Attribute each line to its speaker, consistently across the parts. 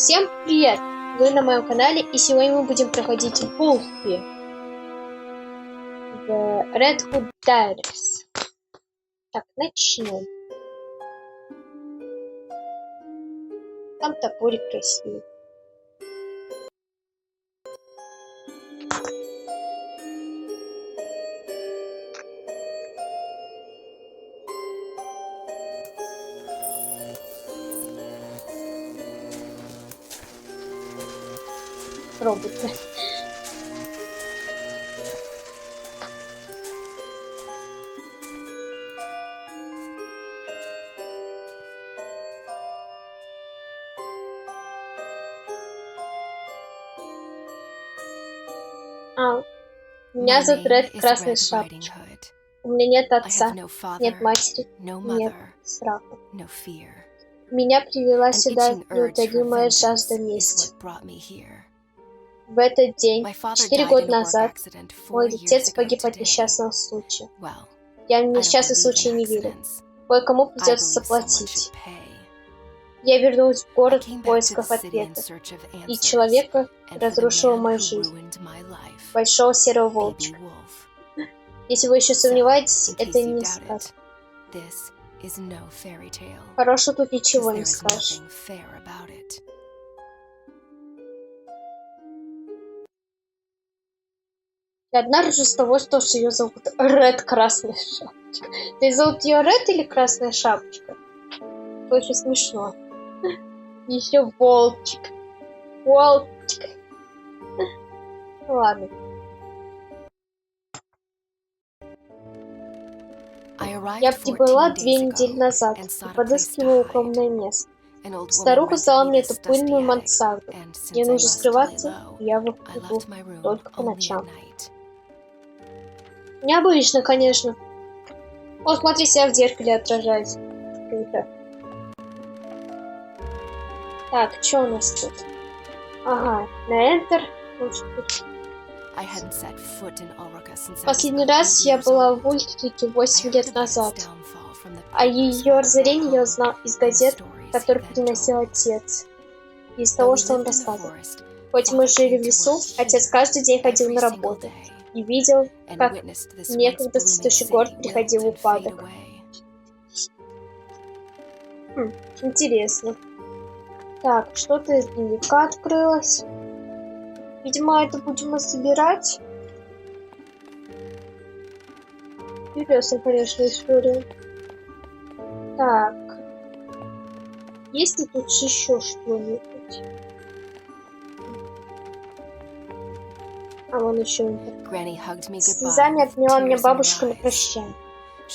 Speaker 1: Всем привет! Вы на моем канале, и сегодня мы будем проходить Wolfie в Red Hood Diaries. Так, начнем. Там топорик красивый. Роботы. Меня зовут Ред Красная Шапочка. У меня нет отца, нет матери, нет страха. Меня привела сюда неутолимая жажда мести. В этот день, 4 года назад, мой отец погиб от несчастного случая. Я в несчастный случай не верю. Кое-кому придется заплатить. Я вернулась в город в поисках ответов. И человека разрушила мою жизнь. Большого серого волчка. Если вы еще сомневаетесь, это не сказка. Хорошего тут ничего не скажешь. И однажды с того, что ее зовут Ред Красная Шапочка. Ты зовут ее Ред или Красная Шапочка? Это очень смешно. Еще волчик. Волчик. Ладно. Я прибыла 2 недели назад и подыскивала укромное место. Старуха сдала мне эту пыльную мансарду. Мне нужно скрываться, и я выхожу только по ночам. Необычно, конечно. Вот смотри, себя в зеркале отражать. Круто. Так, что у нас тут? Ага, на Enter. Последний раз я была в Ультрике 8 лет назад. А ее разорение я узнал из газет, которые приносил отец. И из того, что он рассказывал. Хоть мы жили в лесу, отец каждый день ходил на работу. И видел, как некогда цветущий город приходил в упадок. Интересно. Так, что-то из дневника открылось. Видимо, это будем мы собирать. Интересно, конечно, история. Так. Есть ли тут еще что-нибудь? А вон еще это. Слезами обняла меня бабушка на прощание.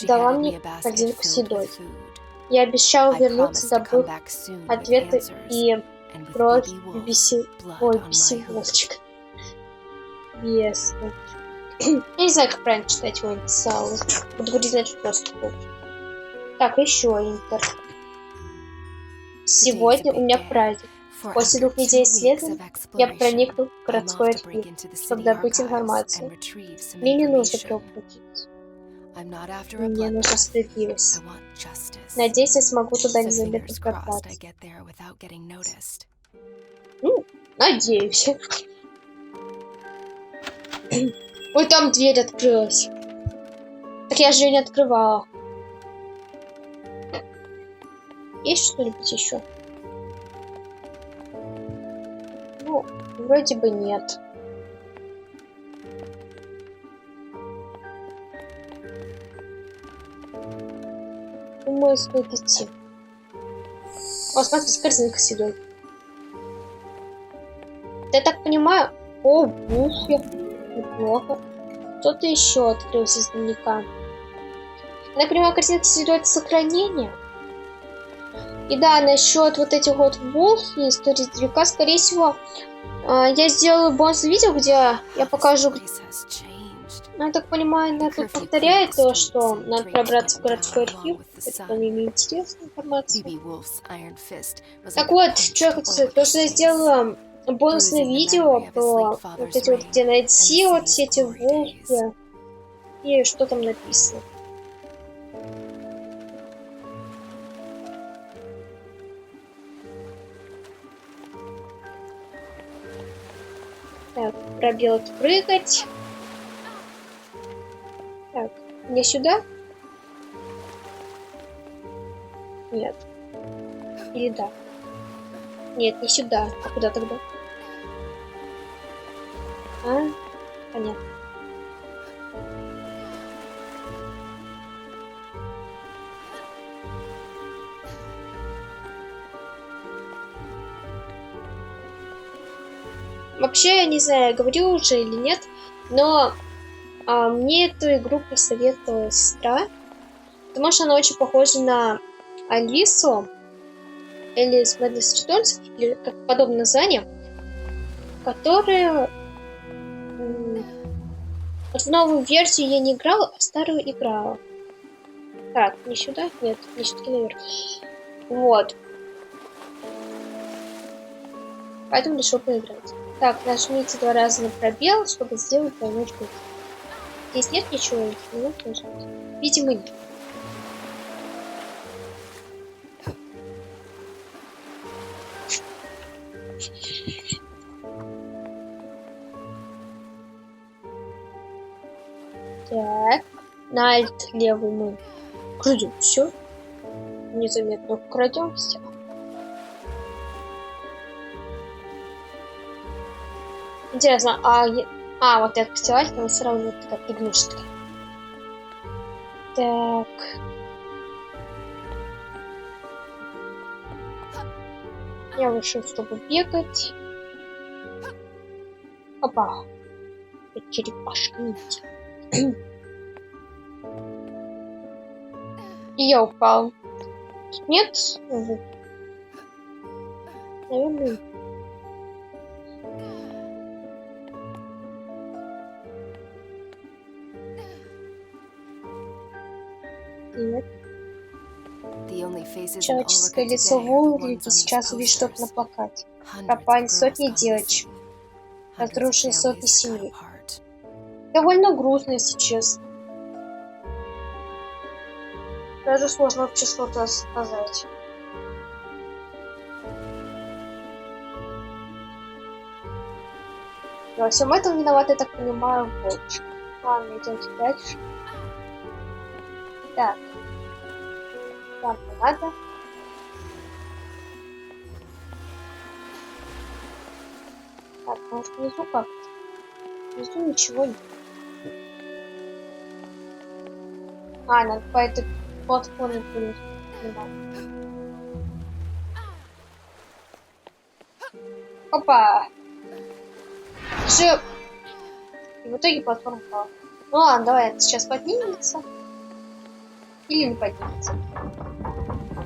Speaker 1: Дала мне корзинку с едой. Я обещала вернуться, добыв ответы и кровь бесилочек. Ясно. Я не знаю, как правильно читать его инициалы. Буду говорить, значит, просто кровь. Так, еще интер. Сегодня у меня праздник. После 2 недель исследований я проникну в городской архив, чтобы добыть информацию. Мне не нужно кровопролитие. Мне нужна справедливость. Надеюсь, я смогу туда незаметно пробраться. Надеюсь. Ой, там дверь открылась. Так я же ее не открывала. Есть что-нибудь еще? Ну, вроде бы нет. Думаю, стоит идти. О, смотрите, корзинка с едой. Я так понимаю... О, буфе. Неплохо. Что-то еще открылось из дневника. Я так понимаю, корзинка с едой — это сохранение. И да, насчет вот этих вот Wolfie, истории из дневника, скорее всего, я сделаю бонусное видео, где я покажу... Ну, я так понимаю, она тут повторяет то, что надо пробраться в городской архив. Это помимо интересной информации. Так вот, что я хочу сказать, то, что я сделала бонусное видео про вот эти вот, где найти вот все эти волки. И что там написано. Так, пробел прыгать. Так, мне сюда? Нет. Или да? Нет, не сюда. А куда тогда? А? Понятно. Вообще, я не знаю, говорил уже или нет, но мне эту игру посоветовала сестра, потому что она очень похожа на Алису или Смэдлис Ритурнс, или как подобное название, которые вот в новую версию я не играла, а в старую играла. Так, не сюда? Нет, не все-таки наверх. Вот. Поэтому решил поиграть. Так, нажмите 2 раза на пробел, чтобы сделать двойной жгут. Здесь нет ничего, не нужно нажать. Видимо, нет. Так, на альт левый мы крадем все. Незаметно крадемся. Интересно, вот этот фестиваль, там все равно такая игрушка. Так. Я вышел, чтобы бегать. Опа. Черепашка ниндзя. И я упал. Нет? Наверное. Нет. Человеческое лицо в улице сейчас увидит что-то на плакате. Пропали сотни девочек. Разрушили сотни семей. Довольно грустно, если честно. Даже сложно вообще что-то сказать. Во всем этом виноват, я так понимаю, волчек. Ладно, идемте дальше. Так. Там надо. Так, может внизу как? Внизу ничего нет. Надо по этой платформе прыгнуть. Опа! Все. И в итоге платформа упала. Ну ладно, давай, это сейчас поднимется. Или не поднимется.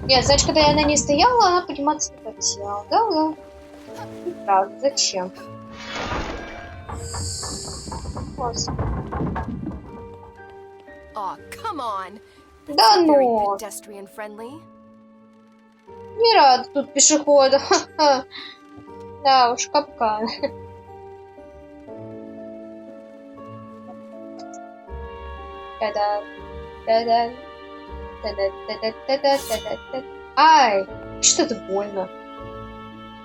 Speaker 1: Нет, значит, когда я на ней стояла, она подниматься не хотела. Да. Правда, зачем? Да ну! Не рад тут пешехода. Да уж, капкан. Да-да. Ай, что это больно.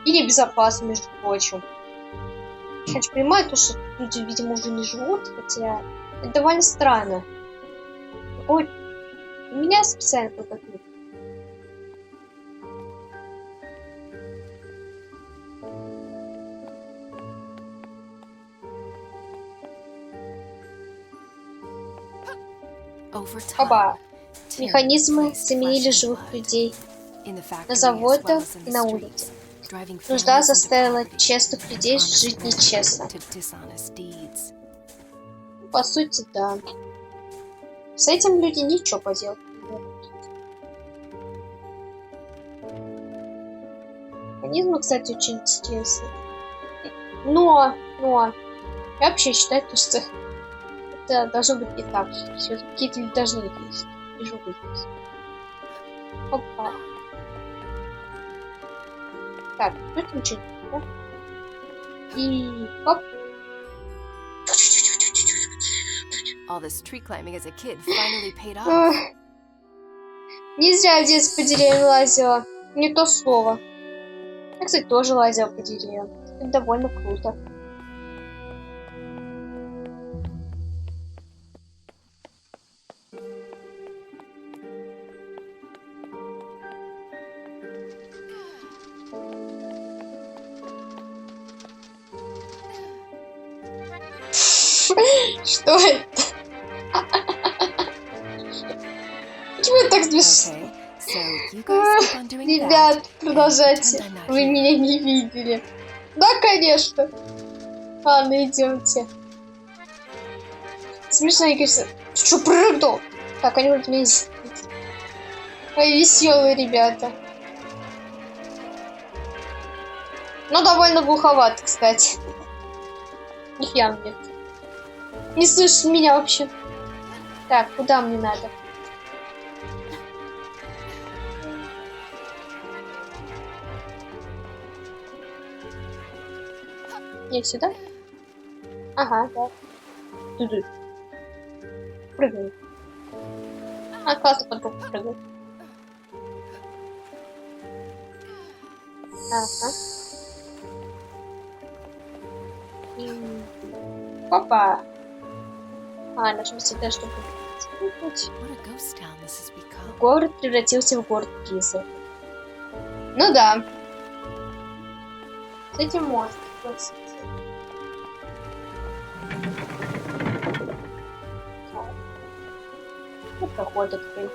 Speaker 1: И небезопасно, между прочим. Я же понимаю, то, что люди, видимо, уже не живут, хотя это довольно странно. Ой, меня специально подготовили. Оба. Механизмы заменили живых людей на заводах и на улице. Нужда заставила честных людей жить нечестно. По сути, да. С этим люди ничего поделать не могут. Механизмы, кстати, очень интересные. Но я вообще считаю, что это должно быть не так. Какие-то люди должны есть. И живут здесь. Опа. Так, тут ничего нет, да? И оп. Не зря в детстве по деревьям лазила. Не то слово. Я, кстати, тоже лазила по деревьям. Это довольно круто. Что это? Почему это так смешно? Ребят, продолжайте. Вы меня не видели. Да, конечно. Ладно, идемте. Смешно, я, конечно. Ты что, прыгнул? Так, они вот меня здесь. Ой, веселые ребята. Ну, довольно глуховато, кстати. Их явно нет. Не слышит меня вообще. Так, куда мне надо? Я сюда? Ага, да. Туду. Прыгай. А, классно под руку прыгай. Ага. Опа. А, нажми сюда, чтобы спрыгнуть. Город превратился в город призрак. Ну да. С этим можно. Вот проход открыть.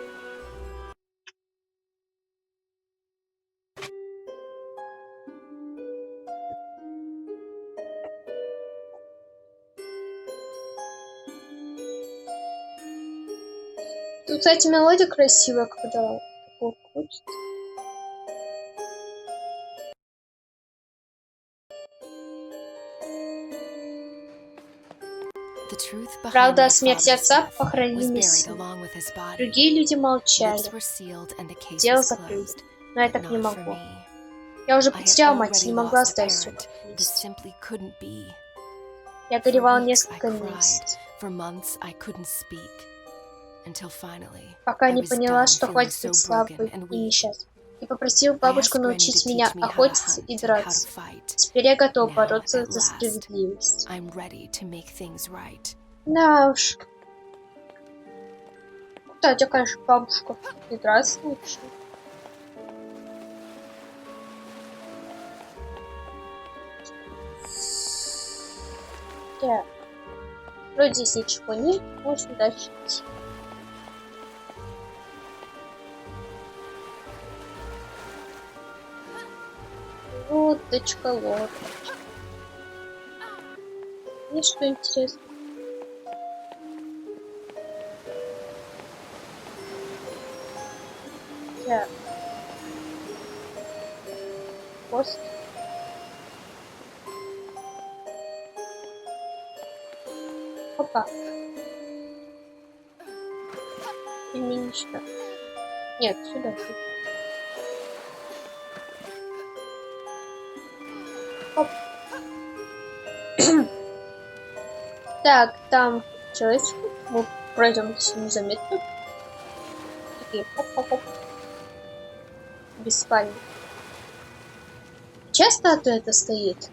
Speaker 1: Тут, кстати, мелодия красивая, когда такой крутит. Правда о смерти отца похоронили насильно. Другие люди молчали. Дело закрыто. Но я так не могу. Я уже потеряла мать и не могла оставить все как есть. Я горевала несколько месяцев, пока не поняла, что хватит быть слабой и несчастной. И попросила бабушку научить меня охотиться и драться. Теперь я готова бороться за справедливость. Да уж. Да, тебе, конечно, бабушка и драться лучше. Так. Вроде здесь ничего нет, можно дальше идти. Лодочка, лодочка. Мне что интересно? Так. Пост. Опа. И мне ничего. Нет, сюда. Оп. Так, там человечек. Мы пройдем незаметно. Такие хоп-хоп-хоп. Без спальни. Часто это стоит?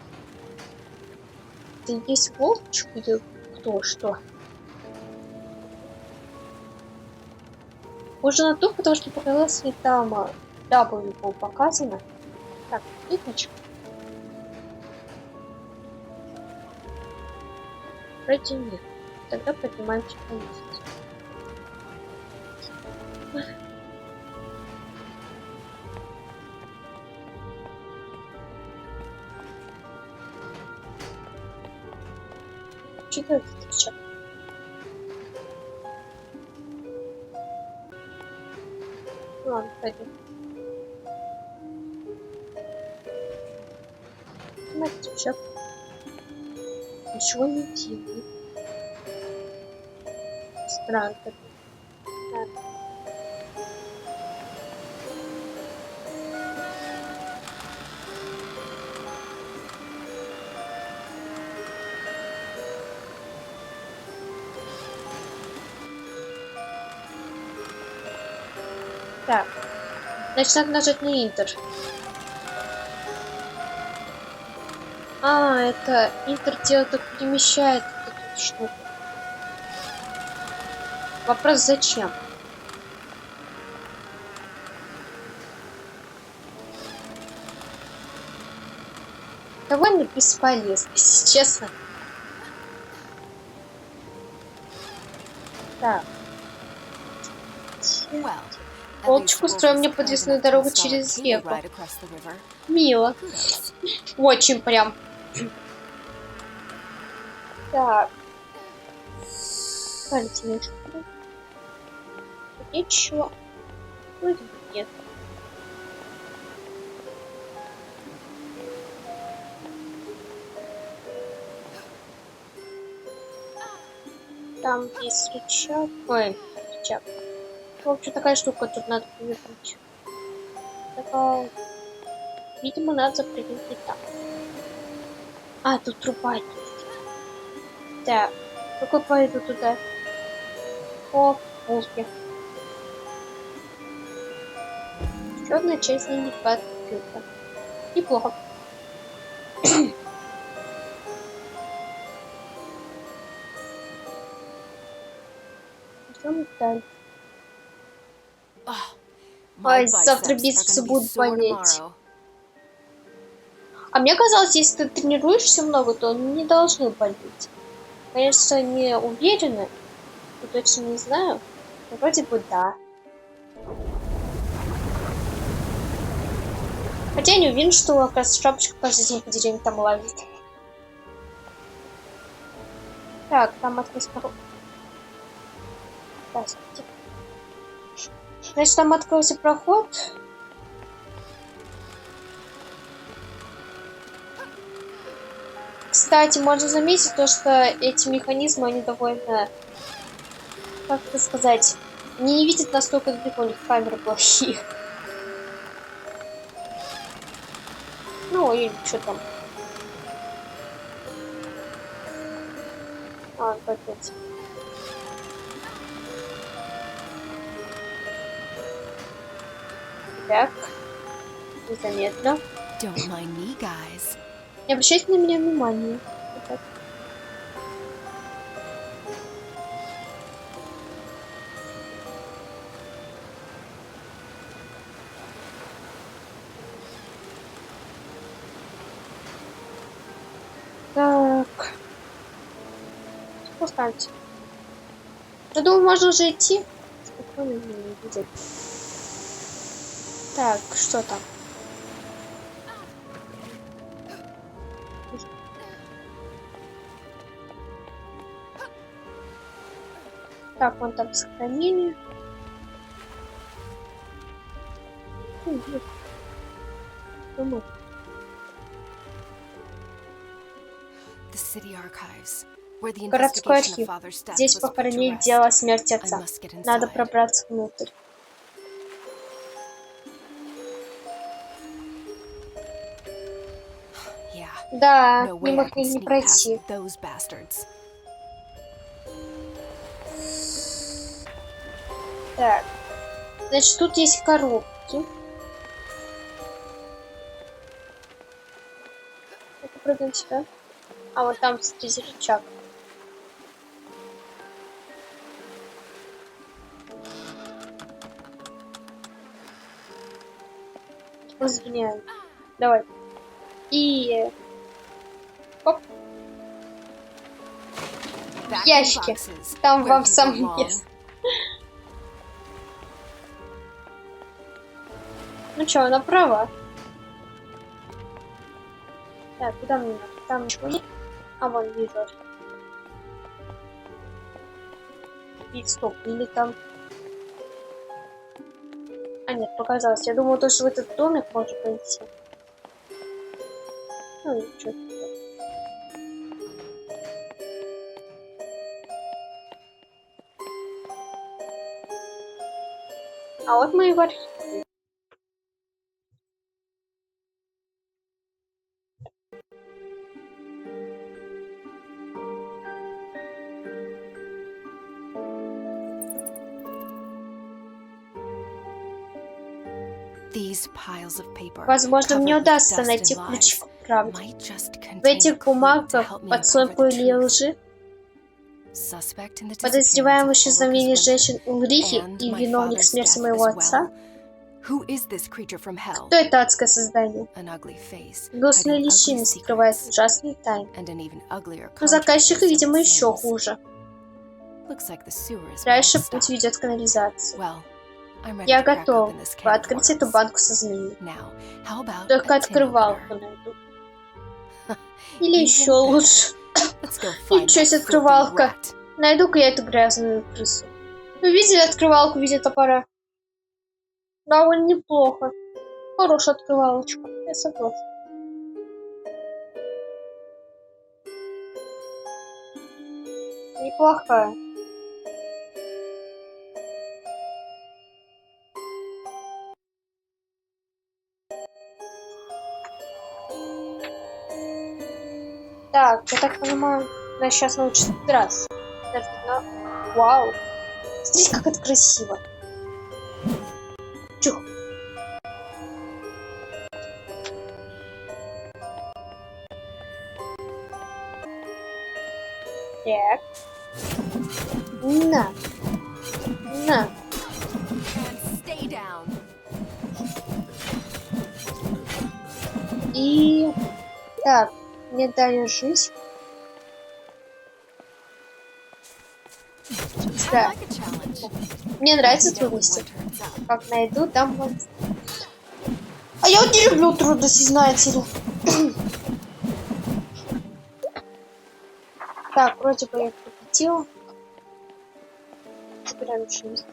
Speaker 1: Это есть волчик или кто что? Уже на то, потому что показалось, и там W было показано. Так, кликничка. Вроде нет. Тогда поднимаемся по лестнице. Что это сейчас? Ладно, пойдем. Матюшек. Ничего не делает. Странно. Так. Значит, надо нажать на Enter. А, это Enter дело только перемещает эту штуку. Вопрос зачем? Довольно бесполезно, если честно. Так. Волчик устроил мне подвесную дорогу через реку. Мило. Очень прям. Так. Картиночку. Ничего. Вроде бы нет. Там есть рычаг. Ой, рычаг. В общем, такая штука, тут надо повернуть. Такая... Видимо, надо запрыгнуть не так. А, тут труба есть. Так, только пойду туда. О, волки. Еще одна часть дневника открыта. Неплохо. Идем дальше. Ой, завтра бицепсы будут болеть. А мне казалось, если ты тренируешься много, то они не должны болеть. Конечно, не уверена, но точно не знаю. Но вроде бы да. Хотя я не уверен, что как раз шапочка каждый день по деревне там ловит. Так, там открылся проход. Здравствуйте. Значит, там открылся проход. Кстати, можно заметить то, что эти механизмы, они довольно, как это сказать, не видят настолько далеко, у них камеры плохие. Ну, и что там. А, опять. Так. Незаметно. Не обращайте на меня внимания. Так. Так. Спускаемся. Я думаю, можно уже идти. Спокойно не видеть. Так, что там? Так, вон там сохранение. Городской архив. Здесь похоронили дело о смерти отца. Надо пробраться внутрь. Да, мимо к ним не пройти. Так. Значит, тут есть коробки. Это прыгаем сюда. А вот там смотрите рычаг. Разгоняем. Давай. И... Оп. Ящики. Там вам сам место. Ну чё, направо? Так, куда мне надо? Там ничего нет. А, вон, вижу. И стоп, или там... А, нет, показалось. Я думала, то, что в этот домик можно пойти. Ну, и чё. А вот мы и в архиве. Возможно, мне удастся найти ключ к правде. В этих бумагах под слоем пыли и лжи подозреваемый в исчезновении женщин Ульрихи и виновник смерти моего отца. Кто это адское создание? Гнусная личина скрывает ужасные тайны. Но заказчик, видимо, еще хуже. Дальше путь ведет к канализации. Я готов открыть эту банку со змеей. Только открывалку найду. Или еще лучше. Ничего себе, открывалка. Найду-ка я эту грязную крысу. Вы видели открывалку в виде топора? Довольно неплохо. Хорошая открывалочка. Я согласна. Неплохая. Так, я так понимаю, она сейчас научится драться. Вау. Смотрите, как это красиво. Чух. Так. На. На. И... Так, мне дали жизнь. Да. Мне нравятся трудности. Как найду, там вот. А я вот не люблю трудности, знаете ли. Так, вроде бы я победила. Собираем жизнь.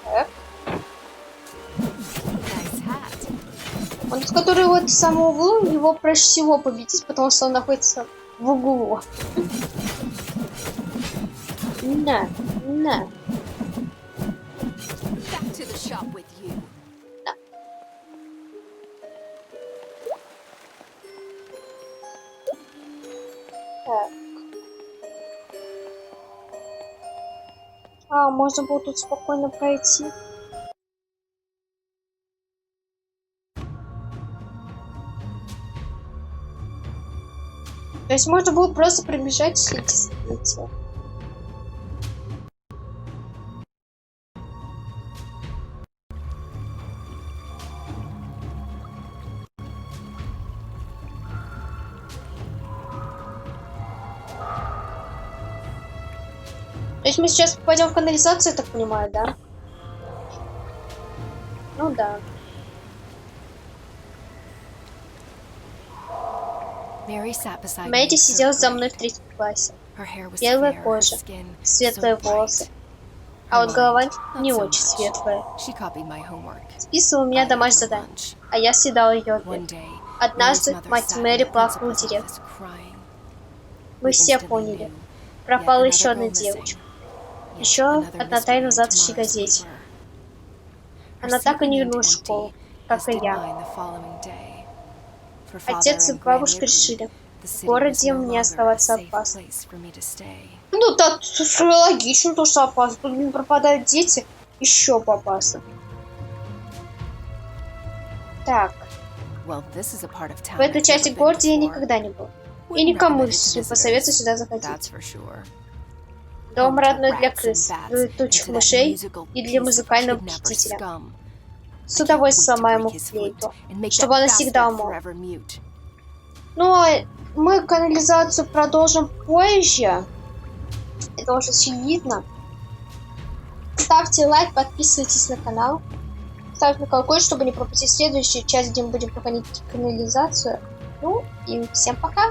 Speaker 1: Так. Он, который вот в самом углу, его проще всего победить, потому что он находится в углу. На, на. Да. Так. А, можно было тут спокойно пройти. То есть можно было просто пробежать и идти. То есть мы сейчас попадем в канализацию, я так понимаю, да? Ну да. Мэдди сидела за мной в 3-м классе. Белая кожа, светлые волосы. А вот голова не очень светлая. Списывала у меня домашнее задание, а я съедала ее ответ. Однажды мать Мэри плакала у деревьев. Мы все поняли. Пропала еще одна девочка. Еще одна тайна в завтрашней газете. Она так и не вернулась в школу, как и я. Отец и бабушка решили, в городе мне оставаться опасно. Ну так, логично, то что опасно. Тут не пропадают дети, еще опасно. Так. В этой части города я никогда не был. И никому не посоветую сюда заходить. Дом родной для крыс, для летучих мышей и для музыкального посетителя. С удовольствием сломаем ему флейту, чтобы она всегда умолкла. Ну, а мы канализацию продолжим позже. Это уже очевидно. Ставьте лайк, подписывайтесь на канал. Ставьте на колокольчик, чтобы не пропустить следующую часть, где мы будем проходить канализацию. Ну, и всем пока!